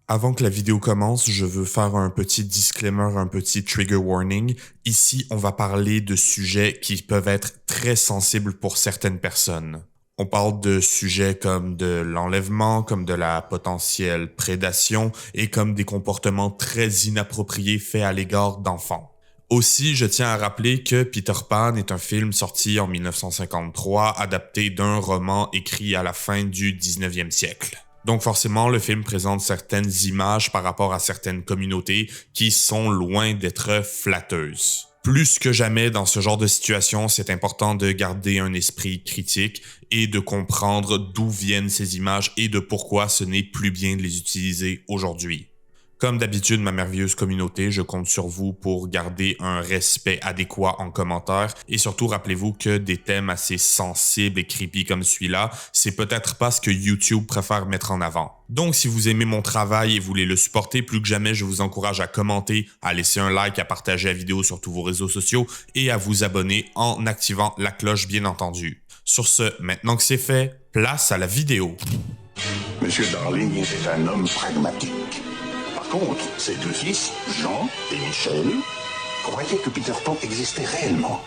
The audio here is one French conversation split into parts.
Avant que la vidéo commence, je veux faire un petit disclaimer, un petit trigger warning. Ici, on va parler de sujets qui peuvent être très sensibles pour certaines personnes. On parle de sujets comme de l'enlèvement, comme de la potentielle prédation et comme des comportements très inappropriés faits à l'égard d'enfants. Aussi, je tiens à rappeler que Peter Pan est un film sorti en 1953, adapté d'un roman écrit à la fin du 19e siècle. Donc forcément, le film présente certaines images par rapport à certaines communautés qui sont loin d'être flatteuses. Plus que jamais dans ce genre de situation, c'est important de garder un esprit critique et de comprendre d'où viennent ces images et de pourquoi ce n'est plus bien de les utiliser aujourd'hui. Comme d'habitude, ma merveilleuse communauté, je compte sur vous pour garder un respect adéquat en commentaire et surtout rappelez-vous que des thèmes assez sensibles et creepy comme celui-là, c'est peut-être pas ce que YouTube préfère mettre en avant. Donc si vous aimez mon travail et voulez le supporter, plus que jamais, je vous encourage à commenter, à laisser un like, à partager la vidéo sur tous vos réseaux sociaux et à vous abonner en activant la cloche bien entendu. Sur ce, maintenant que c'est fait, place à la vidéo. Monsieur Darling était un homme pragmatique. Par contre, ses deux fils, Jean et Michel, croyaient que Peter Pan existait réellement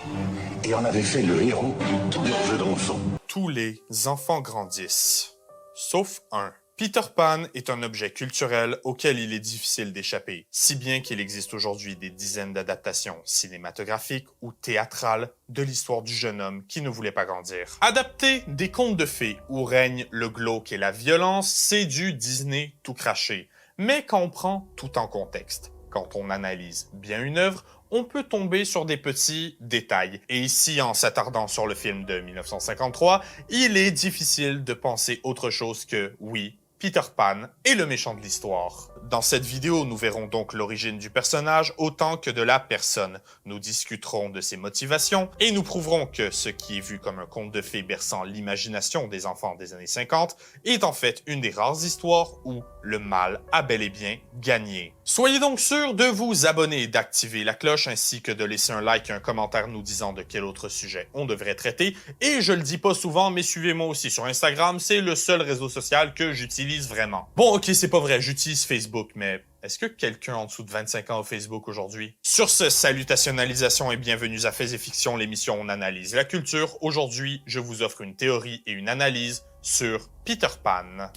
et en avaient fait le héros de tous leurs jeux d'enfants. Tous les enfants grandissent, sauf un. Peter Pan est un objet culturel auquel il est difficile d'échapper, si bien qu'il existe aujourd'hui des dizaines d'adaptations cinématographiques ou théâtrales de l'histoire du jeune homme qui ne voulait pas grandir. Adapter des contes de fées où règne le glauque et la violence, c'est du Disney tout craché. Mais quand on prend tout en contexte, quand on analyse bien une œuvre, on peut tomber sur des petits détails. Et ici, en s'attardant sur le film de 1953, il est difficile de penser autre chose que, oui, Peter Pan est le méchant de l'histoire. Dans cette vidéo, nous verrons donc l'origine du personnage autant que de la personne. Nous discuterons de ses motivations et nous prouverons que ce qui est vu comme un conte de fées berçant l'imagination des enfants des années 50 est en fait une des rares histoires où le mal a bel et bien gagné. Soyez donc sûrs de vous abonner et d'activer la cloche ainsi que de laisser un like et un commentaire nous disant de quel autre sujet on devrait traiter. Et je le dis pas souvent, mais suivez-moi aussi sur Instagram, c'est le seul réseau social que j'utilise vraiment. Bon, ok, c'est pas vrai, j'utilise Facebook, mais est-ce que quelqu'un en dessous de 25 ans a Facebook aujourd'hui? Sur ce, salutationalisation et bienvenue à Faits et Fiction, l'émission où on analyse la culture. Aujourd'hui, je vous offre une théorie et une analyse sur Peter Pan.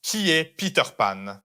Qui est Peter Pan?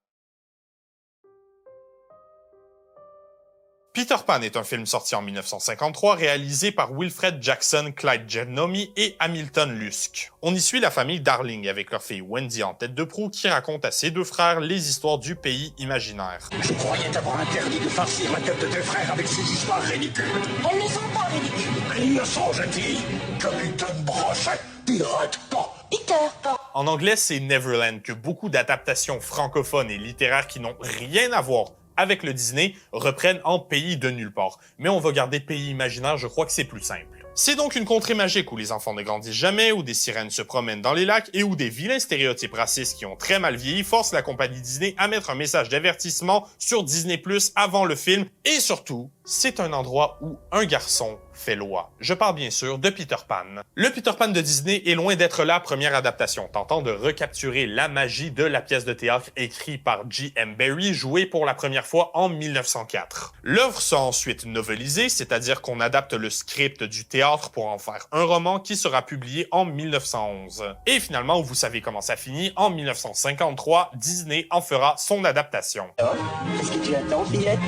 Peter Pan est un film sorti en 1953 réalisé par Wilfred Jackson, Clyde Genome et Hamilton Luske. On y suit la famille Darling avec leur fille Wendy en tête de proue qui raconte à ses deux frères les histoires du pays imaginaire. Je croyais t'avoir interdit de farcir la tête de tes frères avec ces histoires ridicules. Elles ne sont pas ridicules. Ils le sont, gentil. Comme une tonne brochette, pirate pas. Peter Pan. En anglais, c'est Neverland que beaucoup d'adaptations francophones et littéraires qui n'ont rien à voir avec le Disney reprennent en Pays de nulle part. Mais on va garder Pays imaginaire, je crois que c'est plus simple. C'est donc une contrée magique où les enfants ne grandissent jamais, où des sirènes se promènent dans les lacs et où des vilains stéréotypes racistes qui ont très mal vieilli forcent la compagnie Disney à mettre un message d'avertissement sur Disney+ avant le film. Et surtout, c'est un endroit où un garçon fait loi. Je parle bien sûr de Peter Pan. Le Peter Pan de Disney est loin d'être la première adaptation, tentant de recapturer la magie de la pièce de théâtre écrite par J.M. Barrie, jouée pour la première fois en 1904. L'œuvre sera ensuite novelisée, c'est-à-dire qu'on adapte le script du théâtre pour en faire un roman qui sera publié en 1911. Et finalement, vous savez comment ça finit, en 1953, Disney en fera son adaptation. Qu'est-ce que tu attends, fillette?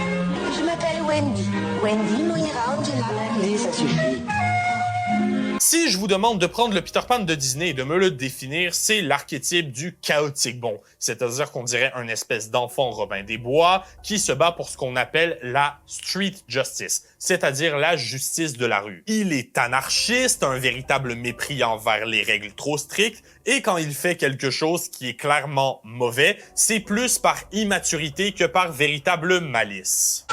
Je m'appelle Wendy. Wendy Moira Angela Langley, ça suffit. Si je vous demande de prendre le Peter Pan de Disney et de me le définir, c'est l'archétype du chaotique bon. C'est-à-dire qu'on dirait un espèce d'enfant Robin des Bois qui se bat pour ce qu'on appelle la street justice, c'est-à-dire la justice de la rue. Il est anarchiste, un véritable mépris envers les règles trop strictes, et quand il fait quelque chose qui est clairement mauvais, c'est plus par immaturité que par véritable malice.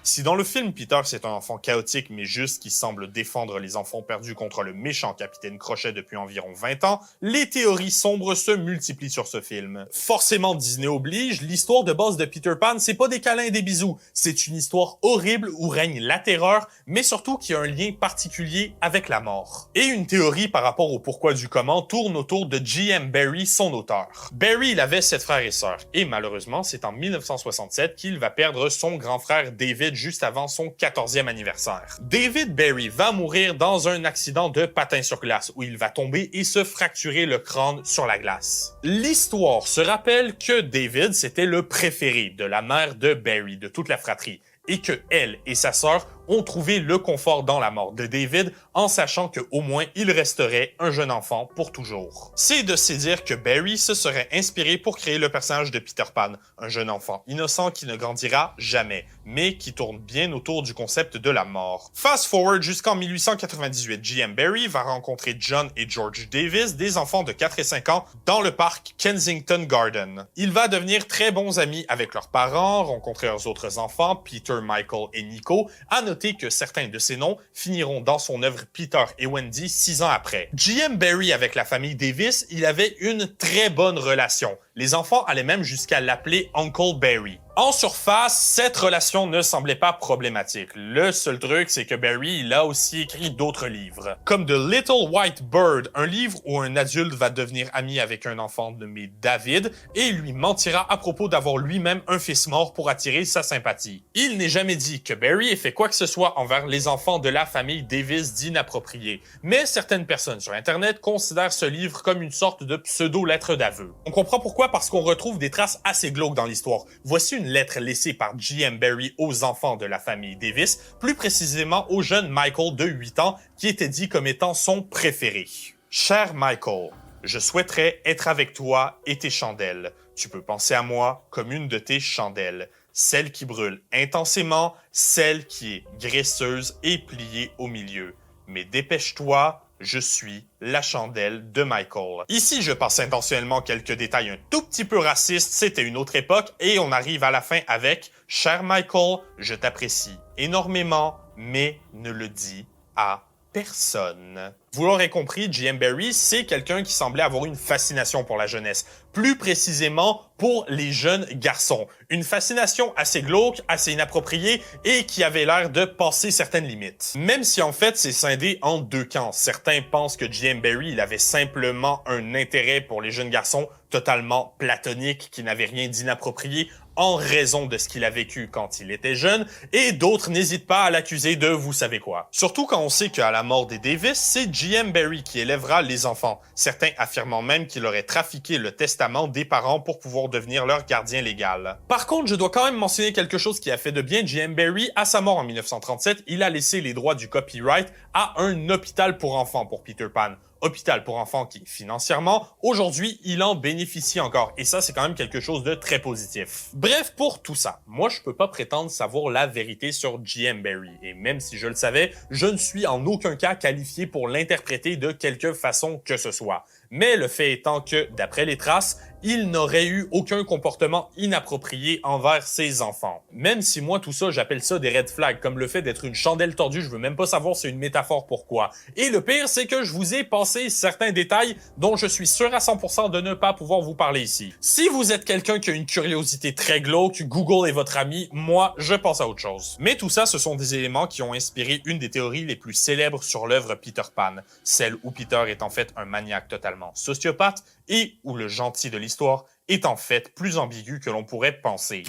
Si Si dans le film, Peter c'est un enfant chaotique mais juste qui semble défendre les enfants perdus contre le méchant Capitaine Crochet depuis environ 20 ans, les théories sombres se multiplient sur ce film. Forcément, Disney oblige, l'histoire de base de Peter Pan, c'est pas des câlins et des bisous, c'est une histoire horrible où règne la terreur, mais surtout qui a un lien particulier avec la mort. Et une théorie par rapport au pourquoi du comment tourne autour de J.M. Barrie, son auteur. Barrie, il avait 7 frères et sœurs, et malheureusement, c'est en 1967 qu'il va perdre son grand frère David juste avant son 14e anniversaire. David Barrie va mourir dans un accident de patin sur glace où il va tomber et se fracturer le crâne sur la glace. L'histoire se rappelle que David, c'était le préféré de la mère de Barrie, de toute la fratrie, et que elle et sa sœur ont trouvé le confort dans la mort de David en sachant qu'au moins il resterait un jeune enfant pour toujours. C'est de se dire que Barrie se serait inspiré pour créer le personnage de Peter Pan, un jeune enfant innocent qui ne grandira jamais, mais qui tourne bien autour du concept de la mort. Fast forward jusqu'en 1898, J.M. Barrie va rencontrer John et George Davis, des enfants de 4 et 5 ans, dans le parc Kensington Garden. Il va devenir très bons amis avec leurs parents, rencontrer leurs autres enfants, Peter, Michael et Nico, à noter que certains de ces noms finiront dans son œuvre Peter et Wendy 6 ans après. J.M. Barrie avec la famille Davis, il avait une très bonne relation. Les enfants allaient même jusqu'à l'appeler Uncle Barrie. En surface, cette relation ne semblait pas problématique. Le seul truc, c'est que Barrie, il a aussi écrit d'autres livres. Comme The Little White Bird, un livre où un adulte va devenir ami avec un enfant nommé David et lui mentira à propos d'avoir lui-même un fils mort pour attirer sa sympathie. Il n'est jamais dit que Barrie ait fait quoi que ce soit envers les enfants de la famille Davis d'inapproprié, mais certaines personnes sur Internet considèrent ce livre comme une sorte de pseudo-lettre d'aveu. On comprend pourquoi, parce qu'on retrouve des traces assez glauques dans l'histoire. Voici une lettre laissée par J.M. Barrie aux enfants de la famille Davis, plus précisément au jeune Michael de 8 ans, qui était dit comme étant son préféré. Cher Michael, je souhaiterais être avec toi et tes chandelles. Tu peux penser à moi comme une de tes chandelles. Celle qui brûle intensément, celle qui est graisseuse et pliée au milieu. Mais dépêche-toi, je suis la chandelle de Michael. Ici, je passe intentionnellement quelques détails un tout petit peu racistes, c'était une autre époque, et on arrive à la fin avec « Cher Michael, je t'apprécie énormément, mais ne le dis à personne. » Vous l'aurez compris, J.M. Barrie, c'est quelqu'un qui semblait avoir une fascination pour la jeunesse, plus précisément pour les jeunes garçons. Une fascination assez glauque, assez inappropriée et qui avait l'air de passer certaines limites. Même si en fait c'est scindé en deux camps. Certains pensent que J.M. Barrie il avait simplement un intérêt pour les jeunes garçons totalement platonique, qui n'avait rien d'inapproprié en raison de ce qu'il a vécu quand il était jeune, et d'autres n'hésitent pas à l'accuser de vous savez quoi. Surtout quand on sait qu'à la mort des Davis, c'est J.M. Barrie qui élèvera les enfants, certains affirmant même qu'il aurait trafiqué le testament des parents pour pouvoir devenir leur gardien légal. Par contre, je dois quand même mentionner quelque chose qui a fait de bien J.M. Barrie. À sa mort en 1937, il a laissé les droits du copyright à un hôpital pour enfants pour Peter Pan. Hôpital pour enfants qui, financièrement, aujourd'hui, il en bénéficie encore. Et ça, c'est quand même quelque chose de très positif. Bref, pour tout ça, moi, je peux pas prétendre savoir la vérité sur J.M. Barrie. Et même si je le savais, je ne suis en aucun cas qualifié pour l'interpréter de quelque façon que ce soit. Mais le fait étant que, d'après les traces, il n'aurait eu aucun comportement inapproprié envers ses enfants. Même si moi, tout ça, j'appelle ça des red flags, comme le fait d'être une chandelle tordue, je veux même pas savoir si c'est une métaphore pourquoi. Et le pire, c'est que je vous ai passé certains détails dont je suis sûr à 100% de ne pas pouvoir vous parler ici. Si vous êtes quelqu'un qui a une curiosité très glauque, Google est votre ami, moi, je pense à autre chose. Mais tout ça, ce sont des éléments qui ont inspiré une des théories les plus célèbres sur l'œuvre Peter Pan, celle où Peter est en fait un maniaque totalement sociopathe et où le gentil de l'histoire est en fait plus ambigu que l'on pourrait penser.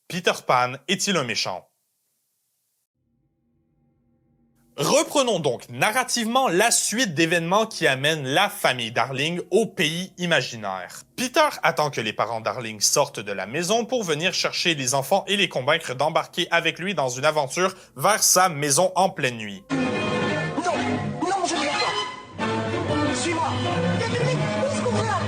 Peter Pan est-il un méchant? Reprenons donc narrativement la suite d'événements qui amènent la famille Darling au pays imaginaire. Peter attend que les parents Darling sortent de la maison pour venir chercher les enfants et les convaincre d'embarquer avec lui dans une aventure vers sa maison en pleine nuit. Non, non, je ne viens pas. Suis-moi. Où est-ce qu'on va?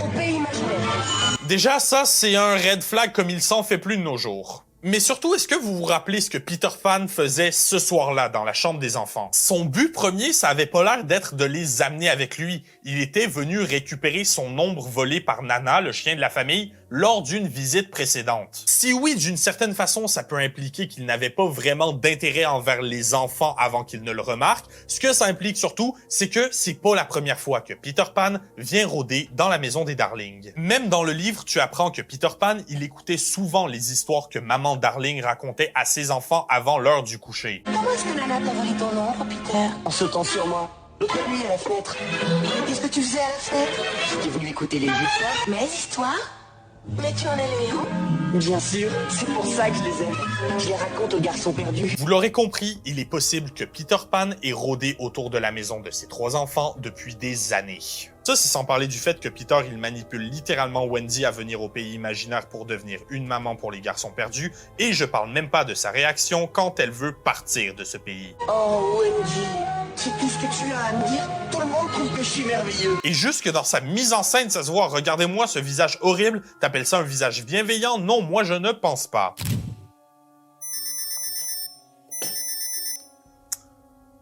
Au pays imaginaire. Déjà, ça, c'est un red flag comme il s'en fait plus de nos jours. Mais surtout, est-ce que vous vous rappelez ce que Peter Pan faisait ce soir-là dans la chambre des enfants? Son but premier, ça avait pas l'air d'être de les amener avec lui. Il était venu récupérer son ombre volé par Nana, le chien de la famille, lors d'une visite précédente. Si oui, d'une certaine façon, ça peut impliquer qu'il n'avait pas vraiment d'intérêt envers les enfants avant qu'ils ne le remarquent, ce que ça implique surtout, c'est que c'est pas la première fois que Peter Pan vient rôder dans la maison des Darling. Même dans le livre, tu apprends que Peter Pan, il écoutait souvent les histoires que maman Darling racontait à ses enfants avant l'heure du coucher. Comment est-ce que Nana t'a volé ton ombre, Peter? En sautant sur moi. L'autre nuit à la fenêtre. Qu'est-ce que tu faisais à la fenêtre? J'ai voulu écouter les histoires. Mes histoires? Mais tu en es le héros? Bien sûr, c'est pour ça que je les aime. Je les raconte aux garçons perdus. Vous l'aurez compris, il est possible que Peter Pan ait rôdé autour de la maison de ses 3 enfants depuis des années. Ça, c'est sans parler du fait que Peter, il manipule littéralement Wendy à venir au pays imaginaire pour devenir une maman pour les garçons perdus, et je parle même pas de sa réaction quand elle veut partir de ce pays. Oh, Wendy, c'est tout ce que tu as à me dire? Tout le monde trouve que je suis merveilleux. Et jusque dans sa mise en scène, ça se voit, regardez-moi ce visage horrible, t'appelles ça un visage bienveillant? Non, moi je ne pense pas.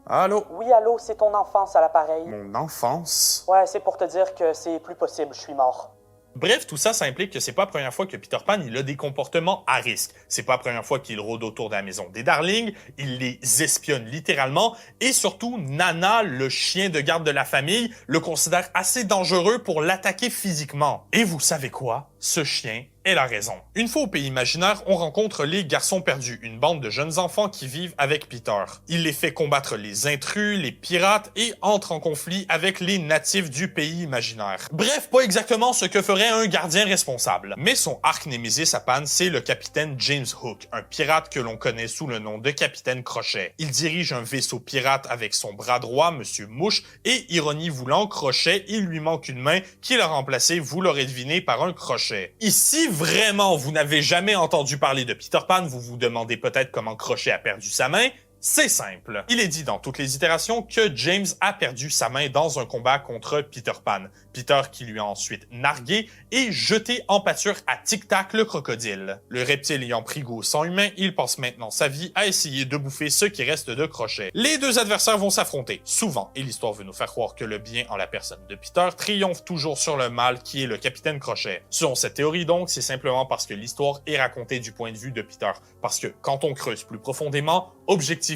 Allô? Oui, allô, c'est ton enfance à l'appareil. Mon enfance? Ouais, c'est pour te dire que c'est plus possible, je suis mort. Bref, tout ça, ça implique que c'est pas la première fois que Peter Pan il a des comportements à risque. C'est pas la première fois qu'il rôde autour de la maison des Darling, il les espionne littéralement, et surtout, Nana, le chien de garde de la famille, le considère assez dangereux pour l'attaquer physiquement. Et vous savez quoi? Ce chien est la raison. Une fois au pays imaginaire, on rencontre les Garçons Perdus, une bande de jeunes enfants qui vivent avec Peter. Il les fait combattre les intrus, les pirates et entre en conflit avec les natifs du pays imaginaire. Bref, pas exactement ce que ferait un gardien responsable. Mais son arch-némésis à Pan, c'est le capitaine James Hook, un pirate que l'on connaît sous le nom de Capitaine Crochet. Il dirige un vaisseau pirate avec son bras droit, Monsieur Mouche, et ironie voulant, Crochet, il lui manque une main qu'il a remplacée, vous l'aurez deviné, par un crochet. Ici, vraiment, vous n'avez jamais entendu parler de Peter Pan, vous vous demandez peut-être comment Crochet a perdu sa main. C'est simple. Il est dit dans toutes les itérations que James a perdu sa main dans un combat contre Peter Pan. Peter qui lui a ensuite nargué et jeté en pâture à Tic Tac le crocodile. Le reptile ayant pris goût au sang humain, il passe maintenant sa vie à essayer de bouffer ce qui reste de Crochet. Les deux adversaires vont s'affronter, souvent, et l'histoire veut nous faire croire que le bien en la personne de Peter triomphe toujours sur le mal qui est le capitaine Crochet. Selon cette théorie donc, c'est simplement parce que l'histoire est racontée du point de vue de Peter. Parce que quand on creuse plus profondément, objectivement,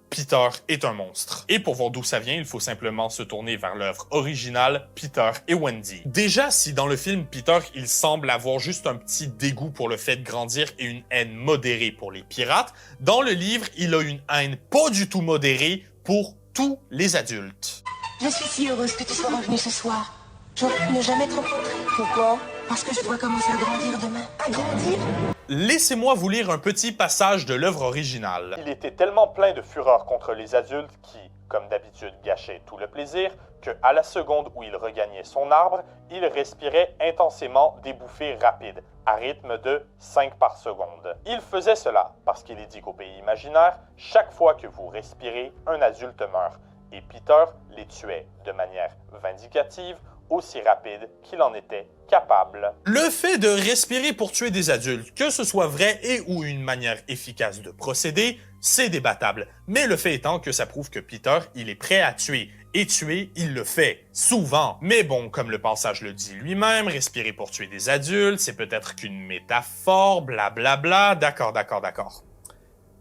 Peter est un monstre. Et pour voir d'où ça vient, il faut simplement se tourner vers l'œuvre originale, Peter et Wendy. Déjà, si dans le film, Peter, il semble avoir juste un petit dégoût pour le fait de grandir et une haine modérée pour les pirates, dans le livre, il a une haine pas du tout modérée pour tous les adultes. Je suis si heureuse que tu sois revenu ce soir. J'aurais pu ne jamais te rencontrer. Pourquoi? Parce que je dois commencer à grandir demain. À grandir? Laissez-moi vous lire un petit passage de l'œuvre originale. Il était tellement plein de fureur contre les adultes qui, comme d'habitude, gâchaient tout le plaisir, que à la seconde où il regagnait son arbre, il respirait intensément des bouffées rapides, à rythme de 5 par seconde. Il faisait cela parce qu'il est dit qu'au pays imaginaire, chaque fois que vous respirez, un adulte meurt. Et Peter les tuait de manière vindicative, aussi rapide qu'il en était capable. Le fait de respirer pour tuer des adultes, que ce soit vrai et ou une manière efficace de procéder, c'est débattable. Mais le fait étant que ça prouve que Peter, il est prêt à tuer. Et tuer, il le fait. Souvent. Mais bon, comme le passage le dit lui-même, respirer pour tuer des adultes, c'est peut-être qu'une métaphore, blablabla, d'accord.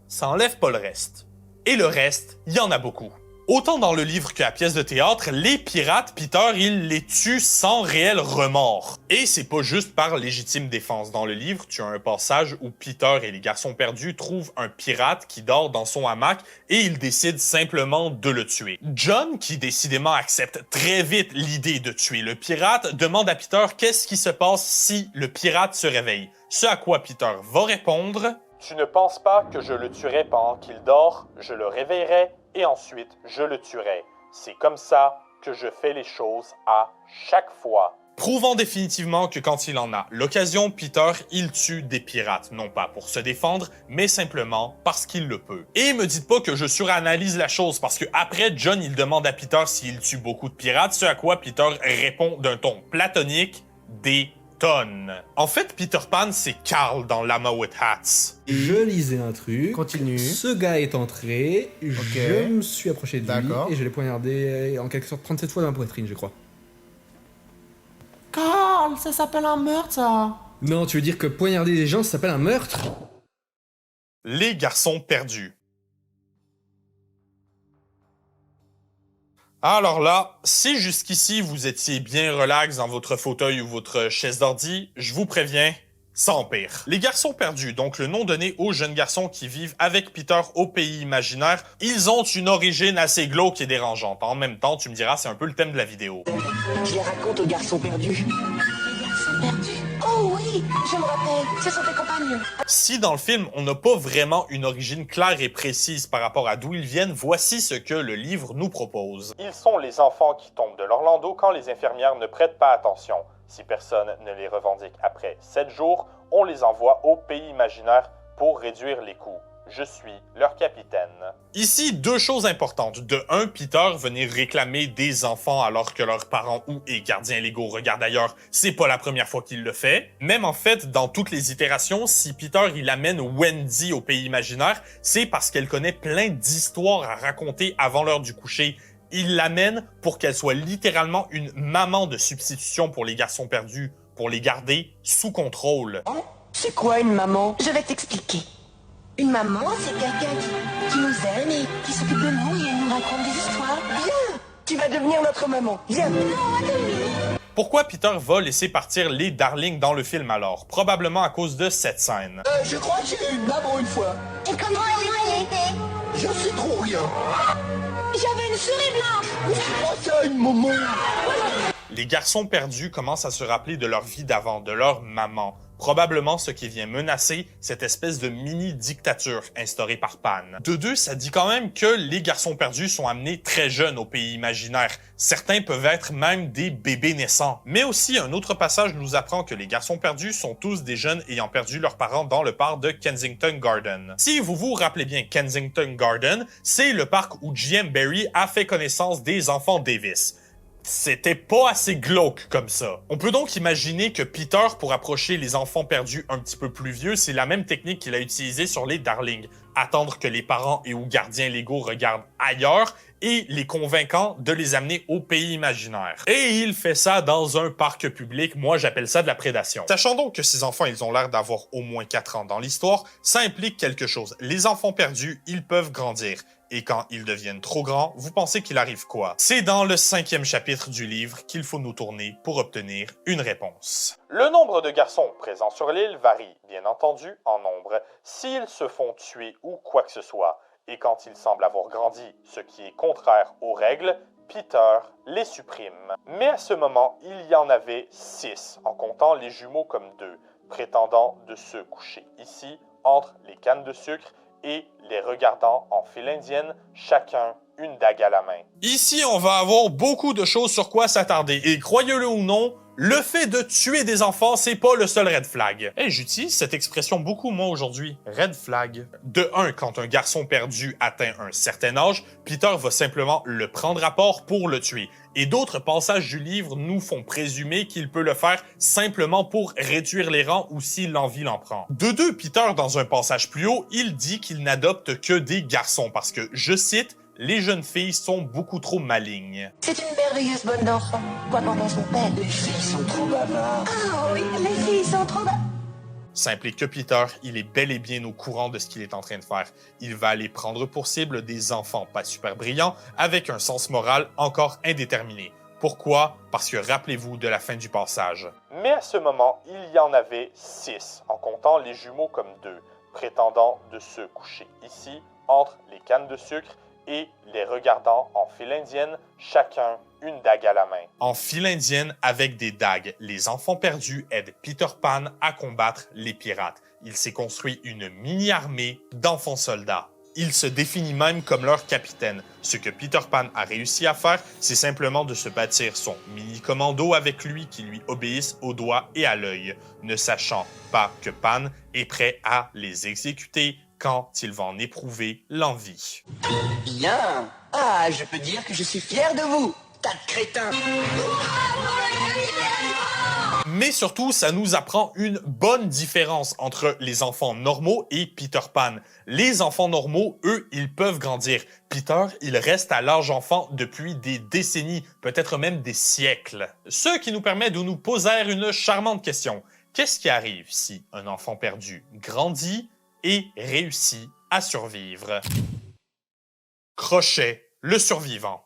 Ça enlève pas le reste. Et le reste, il y en a beaucoup. Autant dans le livre qu'à la pièce de théâtre, les pirates, Peter, il les tue sans réel remords. Et c'est pas juste par légitime défense. Dans le livre, tu as un passage où Peter et les garçons perdus trouvent un pirate qui dort dans son hamac et ils décident simplement de le tuer. John, qui décidément accepte très vite l'idée de tuer le pirate, demande à Peter qu'est-ce qui se passe si le pirate se réveille. Ce à quoi Peter va répondre « Tu ne penses pas que je le tuerai pendant qu'il dort, je le réveillerai et ensuite je le tuerai. C'est comme ça que je fais les choses à chaque fois. » Prouvant définitivement que quand il en a l'occasion, Peter, il tue des pirates, non pas pour se défendre, mais simplement parce qu'il le peut. Et me dites pas que je suranalyse la chose, parce que après, John, il demande à Peter s'il tue beaucoup de pirates, ce à quoi Peter répond d'un ton platonique, des tonnes. En fait, Peter Pan, c'est Carl dans Llama with Hats. Je lisais un truc. Continue. Ce gars est entré. Je me suis approché de lui D'accord. et je l'ai poignardé en quelque sorte 37 fois dans la poitrine, je crois. Carl, ça s'appelle un meurtre, ça. Non, tu veux dire que poignarder des gens, ça s'appelle un meurtre? Les garçons perdus. Alors là, si jusqu'ici vous étiez bien relax dans votre fauteuil ou votre chaise d'ordi, je vous préviens, ça empire. Les garçons perdus, donc le nom donné aux jeunes garçons qui vivent avec Peter au pays imaginaire, ils ont une origine assez glauque et dérangeante. En même temps, tu me diras, c'est un peu le thème de la vidéo. Je les raconte aux garçons perdus. Les garçons perdus? Oh oui, je me rappelle, ce sont tes compagnons. Si dans le film, on n'a pas vraiment une origine claire et précise par rapport à d'où ils viennent, voici ce que le livre nous propose. Ils sont les enfants qui tombent de leur landau quand les infirmières ne prêtent pas attention. Si personne ne les revendique après 7 jours, on les envoie au pays imaginaire pour réduire les coûts. Je suis leur capitaine. Ici, 2 choses importantes. De 1, Peter venir réclamer des enfants alors que leurs parents ou et gardiens légaux regardent ailleurs, c'est pas la première fois qu'il le fait. Même en fait, dans toutes les itérations, si Peter il amène Wendy au pays imaginaire, c'est parce qu'elle connaît plein d'histoires à raconter avant l'heure du coucher. Il l'amène pour qu'elle soit littéralement une maman de substitution pour les garçons perdus, pour les garder sous contrôle. C'est quoi une maman? Je vais t'expliquer. Une maman, c'est quelqu'un qui nous aime et qui s'occupe de nous et nous raconte des histoires. Viens, tu vas devenir notre maman. Viens. Pourquoi Peter va laisser partir les Darling dans le film alors? Probablement à cause de cette scène. Je crois que j'ai eu une maman une fois. Et comment elle était? Je sais trop rien. J'avais une souris blanche. Oh, ça, une maman. Les garçons perdus commencent à se rappeler de leur vie d'avant, de leur maman. Probablement ce qui vient menacer cette espèce de mini-dictature instaurée par Pan. De 2, ça dit quand même que les garçons perdus sont amenés très jeunes au pays imaginaire. Certains peuvent être même des bébés naissants. Mais aussi, un autre passage nous apprend que les garçons perdus sont tous des jeunes ayant perdu leurs parents dans le parc de Kensington Garden. Si vous vous rappelez bien Kensington Garden, c'est le parc où J.M. Barrie a fait connaissance des enfants Davis. C'était pas assez glauque comme ça. On peut donc imaginer que Peter, pour approcher les enfants perdus un petit peu plus vieux, c'est la même technique qu'il a utilisée sur les Darling. Attendre que les parents et ou gardiens légaux regardent ailleurs et les convainquant de les amener au pays imaginaire. Et il fait ça dans un parc public, moi j'appelle ça de la prédation. Sachant donc que ces enfants, ils ont l'air d'avoir au moins 4 ans dans l'histoire, ça implique quelque chose. Les enfants perdus, ils peuvent grandir. Et quand ils deviennent trop grands, vous pensez qu'il arrive quoi? C'est dans le 5e chapitre du livre qu'il faut nous tourner pour obtenir une réponse. Le nombre de garçons présents sur l'île varie, bien entendu, en nombre, s'ils se font tuer ou quoi que ce soit. Et quand ils semblent avoir grandi, ce qui est contraire aux règles, Peter les supprime. Mais à ce moment, il y en avait 6, en comptant les jumeaux comme 2, prétendant de se coucher ici, entre les cannes de sucre et les regardant en file indienne, chacun une dague à la main. Ici, on va avoir beaucoup de choses sur quoi s'attarder, et croyez-le ou non, le fait de tuer des enfants, c'est pas le seul red flag. Et j'utilise cette expression beaucoup moi aujourd'hui. Red flag. De 1, quand un garçon perdu atteint un certain âge, Peter va simplement le prendre à part pour le tuer. Et d'autres passages du livre nous font présumer qu'il peut le faire simplement pour réduire les rangs ou si l'envie l'en prend. De 2, Peter, dans un passage plus haut, il dit qu'il n'adopte que des garçons parce que, je cite, les jeunes filles sont beaucoup trop malignes. C'est une merveilleuse bonne d'enfant. Quoi qu'en pense mon père? Les filles sont trop bavardes. Ah oui, les filles sont trop... Ça implique que Peter, il est bel et bien au courant de ce qu'il est en train de faire. Il va aller prendre pour cible des enfants pas super brillants avec un sens moral encore indéterminé. Pourquoi? Parce que rappelez-vous de la fin du passage. Mais à ce moment, il y en avait 6, en comptant les jumeaux comme 2, prétendant de se coucher ici, entre les cannes de sucre et les regardant en file indienne, chacun une dague à la main. En file indienne avec des dagues, les enfants perdus aident Peter Pan à combattre les pirates. Il s'est construit une mini-armée d'enfants soldats. Il se définit même comme leur capitaine. Ce que Peter Pan a réussi à faire, c'est simplement de se bâtir son mini-commando avec lui qui lui obéissent au doigt et à l'œil, ne sachant pas que Pan est prêt à les exécuter quand il va en éprouver l'envie. Bien. Ah, je peux dire que je suis fier de vous, tas de crétins. Mais surtout, ça nous apprend une bonne différence entre les enfants normaux et Peter Pan. Les enfants normaux, eux, ils peuvent grandir. Peter, il reste à l'âge enfant depuis des décennies, peut-être même des siècles. Ce qui nous permet de nous poser une charmante question. Qu'est-ce qui arrive si un enfant perdu grandit et réussit à survivre? Crochet, le survivant.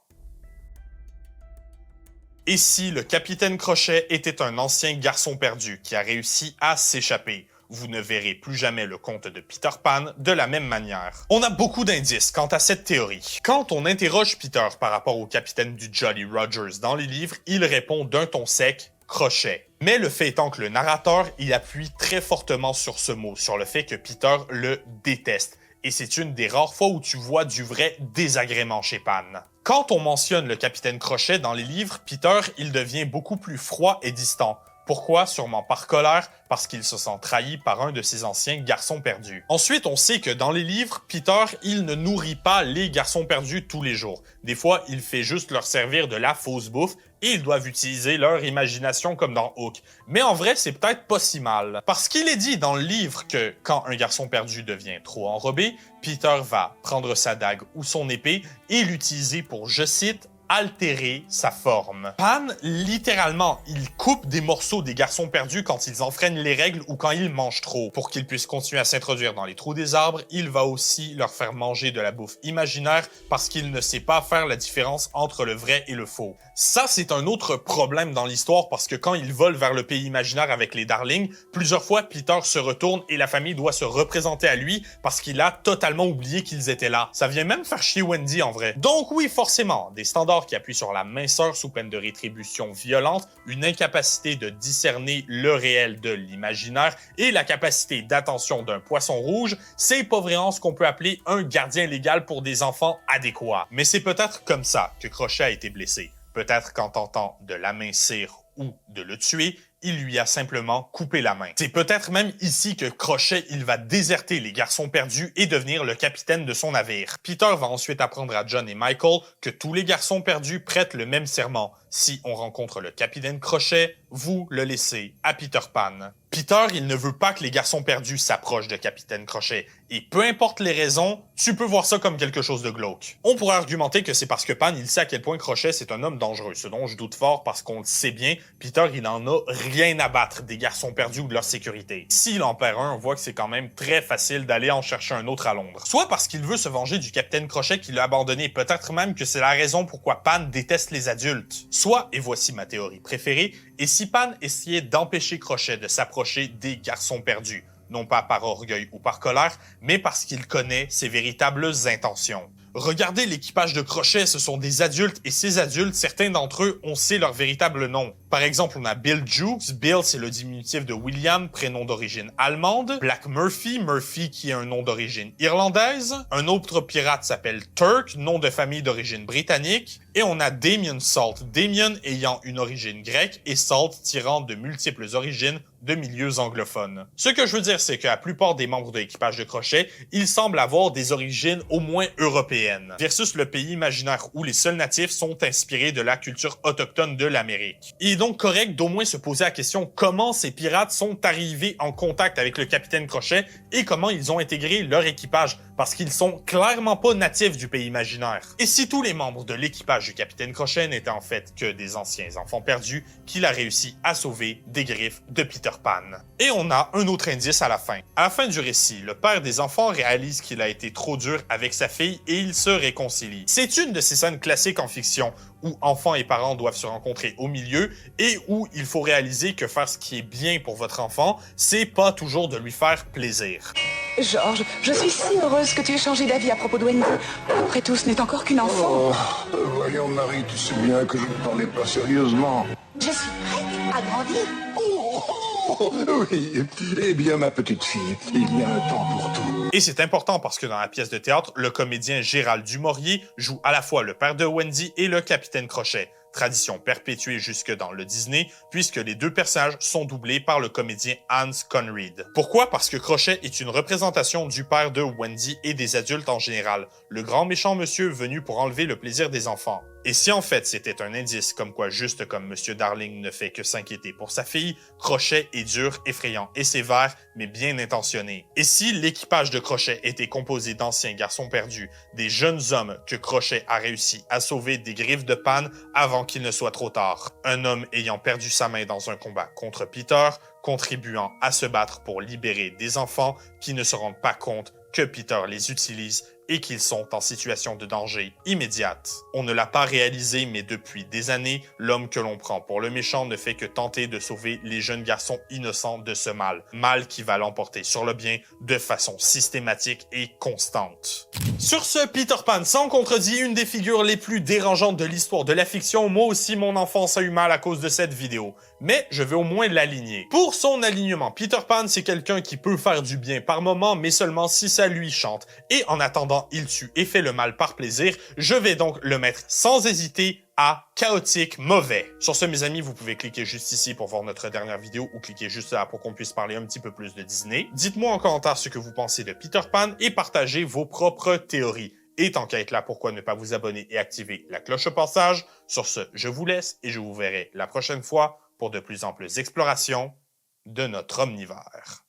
Et si le capitaine Crochet était un ancien garçon perdu qui a réussi à s'échapper? Vous ne verrez plus jamais le conte de Peter Pan de la même manière. On a beaucoup d'indices quant à cette théorie. Quand on interroge Peter par rapport au capitaine du Jolly Rogers dans les livres, il répond d'un ton sec « Crochet ». Mais le fait étant que le narrateur y appuie très fortement sur ce mot, sur le fait que Peter le déteste. Et c'est une des rares fois où tu vois du vrai désagrément chez Pan. Quand on mentionne le capitaine Crochet dans les livres, Peter, il devient beaucoup plus froid et distant. Pourquoi? Sûrement par colère, parce qu'il se sent trahi par un de ses anciens garçons perdus. Ensuite, on sait que dans les livres, Peter, il ne nourrit pas les garçons perdus tous les jours. Des fois, il fait juste leur servir de la fausse bouffe et ils doivent utiliser leur imagination comme dans Hook. Mais en vrai, c'est peut-être pas si mal. Parce qu'il est dit dans le livre que quand un garçon perdu devient trop enrobé, Peter va prendre sa dague ou son épée et l'utiliser pour, je cite, altérer sa forme. Pan, littéralement, il coupe des morceaux des garçons perdus quand ils enfreignent les règles ou quand ils mangent trop. Pour qu'ils puissent continuer à s'introduire dans les trous des arbres, il va aussi leur faire manger de la bouffe imaginaire parce qu'il ne sait pas faire la différence entre le vrai et le faux. Ça, c'est un autre problème dans l'histoire parce que quand ils volent vers le pays imaginaire avec les Darlings, plusieurs fois Peter se retourne et la famille doit se représenter à lui parce qu'il a totalement oublié qu'ils étaient là. Ça vient même faire chier Wendy en vrai. Donc oui, forcément, des standards qui appuie sur la minceur sous peine de rétribution violente, une incapacité de discerner le réel de l'imaginaire et la capacité d'attention d'un poisson rouge, c'est pas vraiment ce qu'on peut appeler un gardien légal pour des enfants adéquats. Mais c'est peut-être comme ça que Crochet a été blessé. Peut-être qu'en tentant de l'amincir ou de le tuer, il lui a simplement coupé la main. C'est peut-être même ici que Crochet, il va déserter les garçons perdus et devenir le capitaine de son navire. Peter va ensuite apprendre à John et Michael que tous les garçons perdus prêtent le même serment. Si on rencontre le capitaine Crochet, vous le laissez à Peter Pan. Peter, il ne veut pas que les garçons perdus s'approchent de Capitaine Crochet. Et peu importe les raisons, tu peux voir ça comme quelque chose de glauque. On pourrait argumenter que c'est parce que Pan, il sait à quel point Crochet, c'est un homme dangereux. Ce dont je doute fort parce qu'on le sait bien, Peter, il en a rien à battre des garçons perdus ou de leur sécurité. S'il en perd un, on voit que c'est quand même très facile d'aller en chercher un autre à Londres. Soit parce qu'il veut se venger du Capitaine Crochet qui l'a abandonné, peut-être même que c'est la raison pourquoi Pan déteste les adultes. Soit, et voici ma théorie préférée, et si Pan essayait d'empêcher Crochet de s'approcher des garçons perdus, non pas par orgueil ou par colère, mais parce qu'il connaît ses véritables intentions. Regardez l'équipage de Crochet, ce sont des adultes, et ces adultes, certains d'entre eux, on sait leur véritable nom. Par exemple, on a Bill Jukes. Bill, c'est le diminutif de William, prénom d'origine allemande. Black Murphy, Murphy qui est un nom d'origine irlandaise. Un autre pirate s'appelle Turk, nom de famille d'origine britannique. Et on a Damien Salt, Damien ayant une origine grecque et Salt tirant de multiples origines de milieux anglophones. Ce que je veux dire, c'est que la plupart des membres de l'équipage de Crochet, ils semblent avoir des origines au moins européennes, versus le pays imaginaire où les seuls natifs sont inspirés de la culture autochtone de l'Amérique. Il est donc correct d'au moins se poser la question comment ces pirates sont arrivés en contact avec le capitaine Crochet et comment ils ont intégré leur équipage, parce qu'ils sont clairement pas natifs du pays imaginaire. Et si tous les membres de l'équipage du capitaine Crochet n'étaient en fait que des anciens enfants perdus qu'il a réussi à sauver des griffes de Peter Pan. Et on a un autre indice à la fin. À la fin du récit, le père des enfants réalise qu'il a été trop dur avec sa fille et ils se réconcilient. C'est une de ces scènes classiques en fiction où enfants et parents doivent se rencontrer au milieu et où il faut réaliser que faire ce qui est bien pour votre enfant, c'est pas toujours de lui faire plaisir. Georges, je suis si heureuse que tu aies changé d'avis à propos de Wendy. Après tout, ce n'est encore qu'une enfant. Voyons, Marie, tu sais bien que je ne parlais pas sérieusement. Je suis prête à grandir. Oui, eh bien, ma petite fille, il y a un temps pour tout. Et c'est important parce que dans la pièce de théâtre, le comédien Gérald Dumaurier joue à la fois le père de Wendy et le capitaine Crochet. Tradition perpétuée jusque dans le Disney, puisque les deux personnages sont doublés par le comédien Hans Conried. Pourquoi? Parce que Crochet est une représentation du père de Wendy et des adultes en général, le grand méchant monsieur venu pour enlever le plaisir des enfants. Et si en fait c'était un indice comme quoi juste comme Monsieur Darling ne fait que s'inquiéter pour sa fille, Crochet est dur, effrayant et sévère, mais bien intentionné. Et si l'équipage de Crochet était composé d'anciens garçons perdus, des jeunes hommes que Crochet a réussi à sauver des griffes de Pan avant qu'il ne soit trop tard, un homme ayant perdu sa main dans un combat contre Peter, contribuant à se battre pour libérer des enfants qui ne se rendent pas compte que Peter les utilise et qu'ils sont en situation de danger immédiate. On ne l'a pas réalisé, mais depuis des années, l'homme que l'on prend pour le méchant ne fait que tenter de sauver les jeunes garçons innocents de ce mal. Mal qui va l'emporter sur le bien de façon systématique et constante. Sur ce, Peter Pan, sans contredit, une des figures les plus dérangeantes de l'histoire de la fiction. Moi aussi, mon enfance a eu mal à cause de cette vidéo. Mais je vais au moins l'aligner. Pour son alignement, Peter Pan, c'est quelqu'un qui peut faire du bien par moment, mais seulement si ça lui chante. Et en attendant, il tue et fait le mal par plaisir. Je vais donc le mettre sans hésiter à chaotique mauvais. Sur ce, mes amis, vous pouvez cliquer juste ici pour voir notre dernière vidéo ou cliquer juste là pour qu'on puisse parler un petit peu plus de Disney. Dites-moi en commentaire ce que vous pensez de Peter Pan et partagez vos propres théories. Et tant qu'à être là, pourquoi ne pas vous abonner et activer la cloche au passage? Sur ce, je vous laisse et je vous verrai la prochaine fois pour de plus amples explorations de notre omnivore.